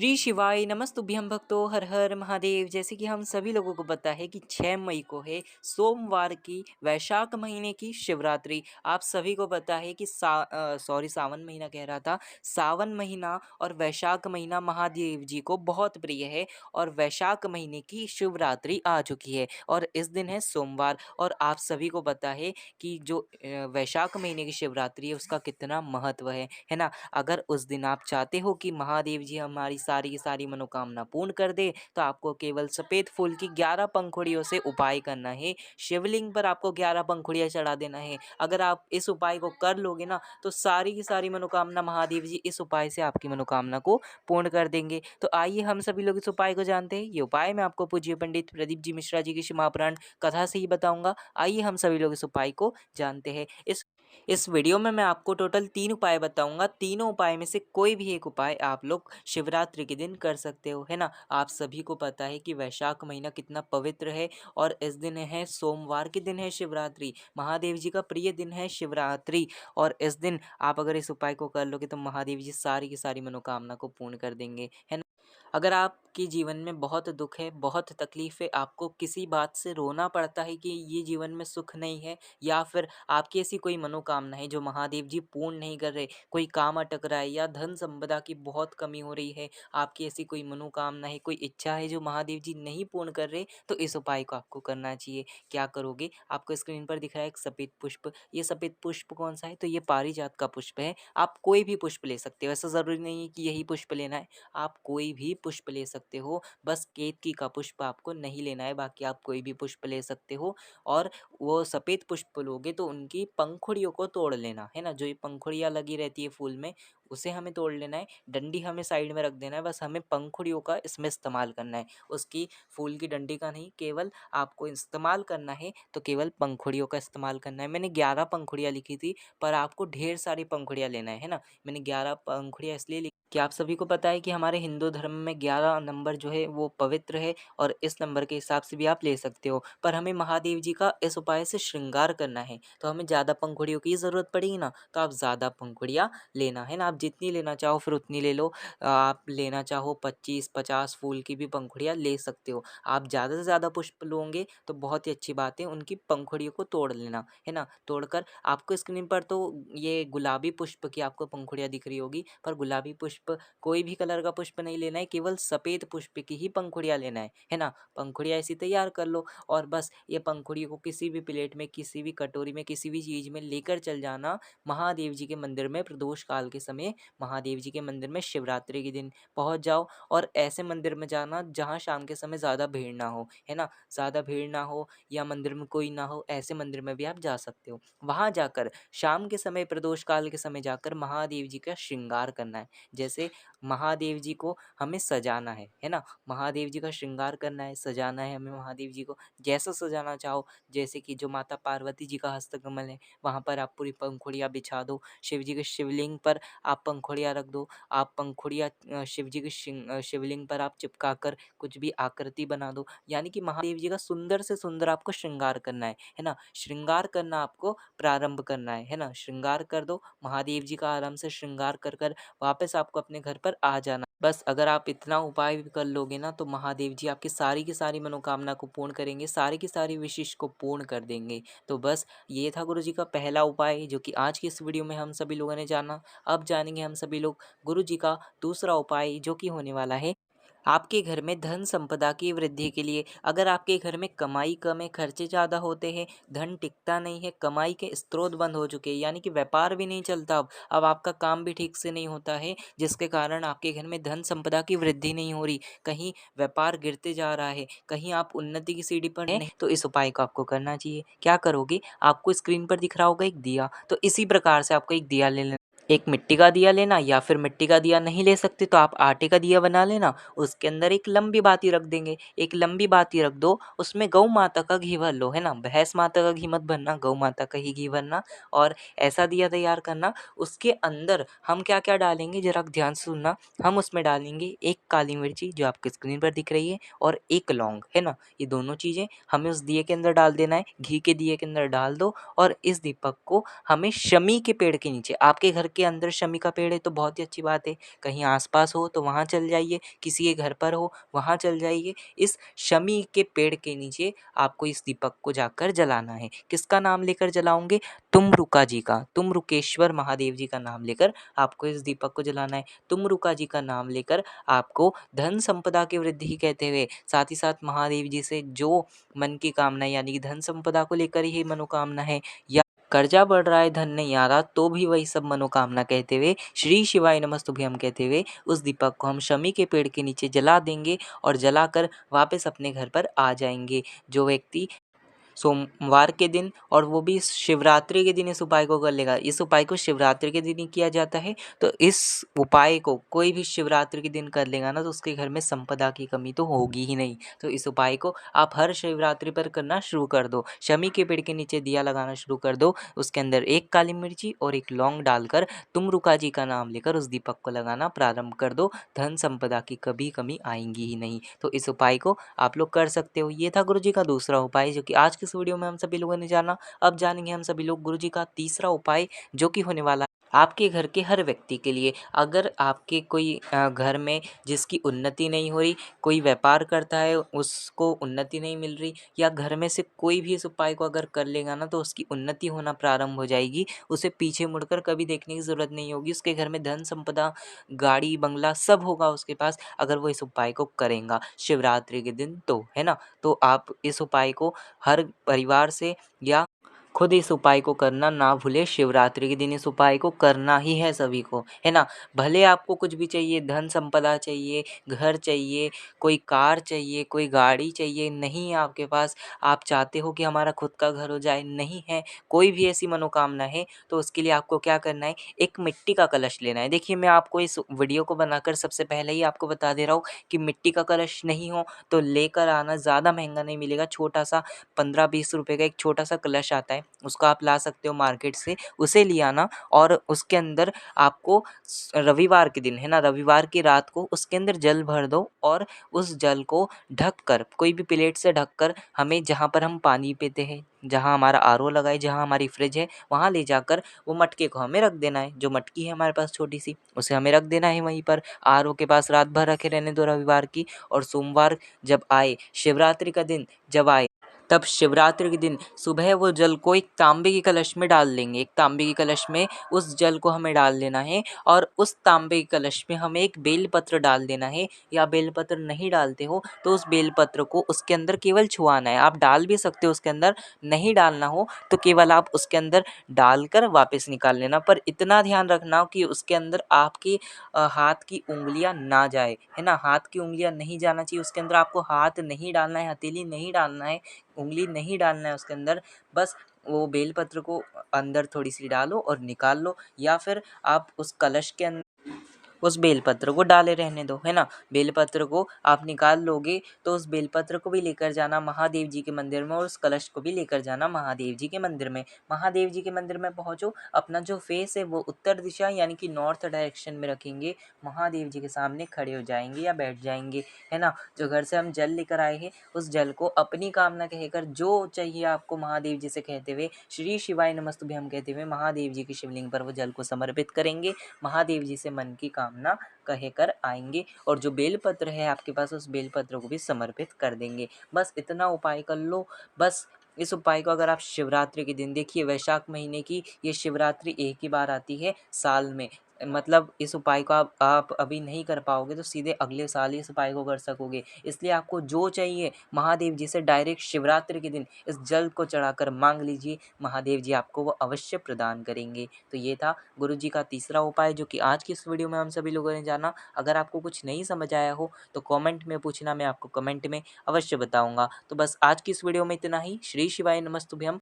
श्री शिवाय नमस्तुभ्यं भक्तो हर हर महादेव। जैसे कि हम सभी लोगों को पता है कि 6 मई को है सोमवार की वैशाख महीने की शिवरात्रि। आप सभी को पता है कि सावन महीना कह रहा था, सावन महीना और वैशाख महीना महादेव जी को बहुत प्रिय है और वैशाख महीने की शिवरात्रि आ चुकी है और इस दिन है सोमवार। और आप सभी को पता है कि जो वैशाख महीने की शिवरात्रि है उसका कितना महत्व है ना। अगर उस दिन आप चाहते हो कि महादेव जी हमारी सारी की सारी मनोकामना पूर्ण कर दे तो आपको केवल सफ़ेद फूल की 11 पंखुड़ियों से उपाय करना है। शिवलिंग पर आपको 11 पंखुड़ियाँ चढ़ा देना है। अगर आप इस उपाय को कर लोगे ना तो सारी की सारी मनोकामना महादेव जी इस उपाय से आपकी मनोकामना को पूर्ण कर देंगे। तो आइए हम सभी लोग इस उपाय को जानते हैं। ये उपाय मैं आपको पूज्य पंडित प्रदीप जी मिश्रा जी की शिव कथा से ही बताऊंगा। आइए हम सभी लोग इस उपाय को जानते हैं। इस वीडियो में मैं आपको टोटल 3 उपाय बताऊंगा। तीनों उपाय में से कोई भी एक उपाय आप लोग शिवरात्रि के दिन कर सकते हो, है ना। आप सभी को पता है कि वैशाख महीना कितना पवित्र है और इस दिन है सोमवार के दिन है शिवरात्रि। महादेव जी का प्रिय दिन है शिवरात्रि और इस दिन आप अगर इस उपाय को कर लोगे तो महादेव जी सारी की सारी मनोकामना को पूर्ण कर देंगे, है ना। अगर आपके जीवन में बहुत दुख है, बहुत तकलीफ है, आपको किसी बात से रोना पड़ता है कि ये जीवन में सुख नहीं है, या फिर आपकी ऐसी कोई मनोकामना है जो महादेव जी पूर्ण नहीं कर रहे, कोई काम अटक रहा है या धन संपदा की बहुत कमी हो रही है, आपकी ऐसी कोई मनोकामना है, कोई इच्छा है जो महादेव जी नहीं पूर्ण कर रहे, तो इस उपाय को आपको करना चाहिए। क्या करोगे? आपको स्क्रीन पर दिख रहा है एक सफ़ेद पुष्प। ये सफ़ेद पुष्प कौन सा है? तो ये पारिजात का पुष्प है। आप कोई भी पुष्प ले सकते हो, ऐसा ज़रूरी नहीं है कि यही पुष्प लेना है। आप कोई भी पुष्प ले सकते हो, बस केतकी का पुष्प आपको नहीं लेना है, बाकी आप कोई भी पुष्प ले सकते हो। और वो सफ़ेद पुष्प लोगे तो उनकी पंखुड़ियों को तोड़ लेना, है ना। जो ये पंखुड़ियाँ लगी रहती है फूल में, उसे हमें तोड़ लेना है। डंडी हमें साइड में रख देना है, बस हमें पंखुड़ियों का इसमें इस्तेमाल करना है। उसकी फूल की डंडी का नहीं, केवल आपको इस्तेमाल करना है तो केवल पंखुड़ियों का इस्तेमाल करना है। मैंने 11 पंखुड़ियाँ लिखी थी, पर आपको ढेर सारी पंखुड़ियाँ लेना है ना। मैंने 11 पंखुड़ियाँ इसलिए लिखी कि आप सभी को पता है कि हमारे हिंदू धर्म में 11 नंबर जो है वो पवित्र है और इस नंबर के हिसाब से भी आप ले सकते हो। पर हमें महादेव जी का इस उपाय से श्रृंगार करना है तो हमें ज़्यादा पंखुड़ियों की ज़रूरत पड़ेगी ना, तो आप ज़्यादा पंखुड़ियाँ लेना, है ना। आप जितनी लेना चाहो फिर उतनी ले लो। आप लेना चाहो 25-50 फूल की भी पंखुड़ियाँ ले सकते हो। आप ज़्यादा से ज़्यादा पुष्प लोगे तो बहुत ही अच्छी बात है, उनकी पंखुड़ियों को तोड़ लेना, है ना। तोड़कर आपको स्क्रीन पर तो ये गुलाबी पुष्प की आपको पंखुड़ियाँ दिख रही होगी, पर गुलाबी पुष्प कोई भी कलर का पुष्प नहीं लेना है, केवल सफ़ेद पुष्प की ही पंखुड़ियाँ लेना है ना। पंखुड़ियाँ ऐसी तैयार कर लो और बस ये पंखुड़ियों को किसी भी प्लेट में, किसी भी कटोरी में, किसी भी चीज़ में लेकर चल जाना महादेव जी के मंदिर में। प्रदोष काल के समय महादेव जी के मंदिर में शिवरात्रि के दिन पहुँच जाओ और ऐसे मंदिर में जाना जहाँ शाम के समय ज़्यादा भीड़ ना हो, है ना। ज़्यादा भीड़ ना हो या मंदिर में कोई ना हो, ऐसे मंदिर में भी आप जा सकते हो। वहाँ जाकर शाम के समय, प्रदोष काल के समय जाकर महादेव जी का श्रृंगार करना है। जैसे महादेव जी को हमें सजाना है ना। महादेव जी का श्रृंगार करना है, सजाना है हमें महादेव जी को। जैसा सजाना चाहो, जैसे कि जो माता पार्वती जी का हस्तकमल है वहाँ पर आप पूरी पंखुड़ियाँ बिछा दो। शिव जी के शिवलिंग पर आप पंखुड़ियाँ रख दो। आप पंखुड़ियाँ शिव जी के शिवलिंग पर आप चिपका कर कुछ भी आकृति बना दो। यानी कि महादेव जी का सुंदर से सुंदर आपको श्रृंगार करना है ना। श्रृंगार करना आपको प्रारंभ करना है ना। श्रृंगार कर दो महादेव जी का, आराम से श्रृंगार कर कर वापस आपको अपने घर पर आ जाना। बस अगर आप इतना उपाय भी कर लोगे ना तो महादेव जी आपकी सारी की सारी मनोकामना को पूर्ण करेंगे, सारी की सारी विशेष को पूर्ण कर देंगे। तो बस ये था गुरु जी का पहला उपाय जो कि आज की इस वीडियो में हम सभी लोगों ने जाना। अब जानेंगे हम सभी लोग गुरु जी का दूसरा उपाय जो कि होने वाला है आपके घर में धन संपदा की वृद्धि के लिए। अगर आपके घर में कमाई कम है, खर्चे ज़्यादा होते हैं, धन टिकता नहीं है, कमाई के स्रोत बंद हो चुके हैं, यानी कि व्यापार भी नहीं चलता, अब आपका काम भी ठीक से नहीं होता है, जिसके कारण आपके घर में धन संपदा की वृद्धि नहीं हो रही, कहीं व्यापार गिरते जा रहा है, कहीं आप उन्नति की सीढ़ी पर नहीं, तो इस उपाय को आपको करना चाहिए। क्या करोगे? आपको स्क्रीन पर दिख रहा होगा एक दिया, तो इसी प्रकार से आपको एक दिया ले लेना। एक मिट्टी का दिया लेना, या फिर मिट्टी का दिया नहीं ले सकते तो आप आटे का दिया बना लेना। उसके अंदर एक लंबी बाती रख देंगे, एक लंबी बाती रख दो, उसमें गौ माता का घी भर लो, है ना। भैंस माता का घी मत भरना, गौ माता का ही घी भरना और ऐसा दिया तैयार करना। उसके अंदर हम क्या क्या डालेंगे जरा ध्यान से सुनना। हम उसमें डालेंगे एक काली मिर्ची जो आपकी स्क्रीन पर दिख रही है और एक लौंग, है ना। ये दोनों चीज़ें हमें उस दिए के अंदर डाल देना है, घी के दिए के अंदर डाल दो और इस दीपक को हमें शमी के पेड़ के नीचे, आपके घर के अंदर शमी का पेड़ है तो बहुत ही अच्छी बात है। कहीं आस-पास हो तो वहाँ चल जाइए, किसी के घर पर हो वहाँ चल जाइए। इस शमी के पेड़ के नीचे आपको इस दीपक को जाकर जलाना है। किसका नाम लेकर जलाओगे? तुमरुका जी का, तुमरुकेश्वर महादेव जी का नाम लेकर आपको इस दीपक को जलाना है। तुमरुका जी का नाम लेकर आपको धन संपदा की वृद्धि कहते हुए साथ ही साथ महादेव जी से जो मन की कामना यानी कि धन संपदा को लेकर ही मनोकामना है या कर्जा बढ़ रहा है, धन नहीं आ रहा, तो भी वही सब मनोकामना कहते हुए श्री शिवाय नमस्तुभ्यम कहते हुए उस दीपक को हम शमी के पेड़ के नीचे जला देंगे और जलाकर वापस अपने घर पर आ जाएंगे। जो व्यक्ति सोमवार के दिन और वो भी शिवरात्रि के दिन इस उपाय को कर लेगा। इस उपाय को शिवरात्रि के दिन ही किया जाता है, तो इस उपाय को कोई भी शिवरात्रि के दिन कर लेगा ना तो उसके घर में संपदा की कमी तो होगी ही नहीं। तो इस उपाय को आप हर शिवरात्रि पर करना शुरू कर दो। शमी के पेड़ के नीचे दिया लगाना शुरू कर दो। उसके अंदर एक काली मिर्ची और एक लौंग डालकर तुमरुका जी का नाम लेकर उस दीपक को लगाना प्रारंभ कर दो। धन संपदा की कभी कमी आएगी ही नहीं। तो इस उपाय को आप लोग कर सकते हो। ये था गुरु जी का दूसरा उपाय जो कि आज की इस वीडियो में हम सभी लोगों ने जाना। अब जानेंगे हम सभी लोग गुरु जी का तीसरा उपाय जो कि होने वाला है आपके घर के हर व्यक्ति के लिए। अगर आपके कोई घर में जिसकी उन्नति नहीं हो रही, कोई व्यापार करता है उसको उन्नति नहीं मिल रही, या घर में से कोई भी इस उपाय को अगर कर लेगा ना तो उसकी उन्नति होना प्रारंभ हो जाएगी। उसे पीछे मुड़कर कभी देखने की ज़रूरत नहीं होगी। उसके घर में धन संपदा, गाड़ी बंगला सब होगा उसके पास, अगर वो इस उपाय को करेगा शिवरात्रि के दिन तो, है ना। तो आप इस उपाय को हर परिवार से या खुद इस उपाय को करना ना भूले। शिवरात्रि के दिन इस उपाय को करना ही है सभी को, है ना। भले आपको कुछ भी चाहिए, धन संपदा चाहिए, घर चाहिए, कोई कार चाहिए, कोई गाड़ी चाहिए, नहीं है आपके पास, आप चाहते हो कि हमारा खुद का घर हो जाए, नहीं है, कोई भी ऐसी मनोकामना है, तो उसके लिए आपको क्या करना है, एक मिट्टी का कलश लेना है। देखिए मैं आपको इस वीडियो को बनाकर सबसे पहले ही आपको बता दे रहा हूँ कि मिट्टी का कलश नहीं हो तो लेकर आना, ज़्यादा महंगा नहीं मिलेगा। छोटा सा 15-20 रुपए का एक छोटा सा कलश आता है, उसको आप ला सकते हो मार्केट से, उसे ले आना। और उसके अंदर आपको रविवार के दिन, है ना, रविवार की रात को उसके अंदर जल भर दो और उस जल को ढक कर, कोई भी प्लेट से ढक कर, हमें जहाँ पर हम पानी पीते हैं, जहाँ हमारा आरओ लगा है, जहाँ हमारी फ्रिज है, वहाँ ले जाकर वो मटके को हमें रख देना है। जो मटकी है हमारे पास छोटी सी, उसे हमें रख देना है वहीं पर आरओ के पास, रात भर रखे रहने दो रविवार की। और सोमवार जब आए, शिवरात्रि का दिन जब आए, तब शिवरात्रि के दिन सुबह वो जल को एक तांबे के कलश में डाल लेंगे। एक तांबे के कलश में उस जल को हमें डाल देना है और उस तांबे के कलश में हमें एक बेलपत्र डाल देना है, या बेलपत्र नहीं डालते हो तो उस बेलपत्र को उसके अंदर केवल छुआना है। आप डाल भी सकते हो उसके अंदर, नहीं डालना हो तो केवल आप उसके अंदर डालकर वापस निकाल लेना। पर इतना ध्यान रखना कि उसके अंदर आपके हाथ की उंगलियां ना जाए, है ना, हाथ की उंगलियां नहीं जाना चाहिए उसके अंदर। आपको हाथ नहीं डालना है, हथेली नहीं डालना है, उंगली नहीं डालना है उसके अंदर। बस वो बेलपत्र को अंदर थोड़ी सी डालो और निकाल लो, या फिर आप उस कलश के अंदर उस बेलपत्र को डाले रहने दो, है ना। बेलपत्र को आप निकाल लोगे तो उस बेलपत्र को भी लेकर जाना महादेव जी के मंदिर में और उस कलश को भी लेकर जाना महादेव जी के मंदिर में। महादेव जी के मंदिर में पहुँचो, अपना जो फेस है वो उत्तर दिशा यानी कि नॉर्थ डायरेक्शन में रखेंगे, महादेव जी के सामने खड़े हो जाएंगे या बैठ जाएंगे, है ना। जो घर से हम जल लेकर आए हैं उस जल को अपनी कामना कहकर, जो चाहिए आपको महादेव जी से कहते हुए, श्री शिवाय नमस्तुभ्यम कहते हुए महादेव जी की शिवलिंग पर वो जल को समर्पित करेंगे। महादेव जी से मन की कामना कहकर आएंगे और जो बेलपत्र है आपके पास उस बेलपत्र को भी समर्पित कर देंगे। बस इतना उपाय कर लो। बस इस उपाय को अगर आप शिवरात्रि के दिन, देखिए वैशाख महीने की ये शिवरात्रि एक ही बार आती है साल में, मतलब इस उपाय को आप अभी नहीं कर पाओगे तो सीधे अगले साल ही इस उपाय को कर सकोगे। इसलिए आपको जो चाहिए महादेव जी से डायरेक्ट शिवरात्रि के दिन इस जल को चढ़ाकर मांग लीजिए, महादेव जी आपको वो अवश्य प्रदान करेंगे। तो ये था गुरु जी का तीसरा उपाय जो कि आज की इस वीडियो में हम सभी लोगों ने जाना। अगर आपको कुछ नहीं समझ आया हो तो कमेंट में पूछना, मैं आपको कमेंट में अवश्य बताऊंगा। तो बस आज की इस वीडियो में इतना ही। श्री शिवाय नमस्तुभ्यम।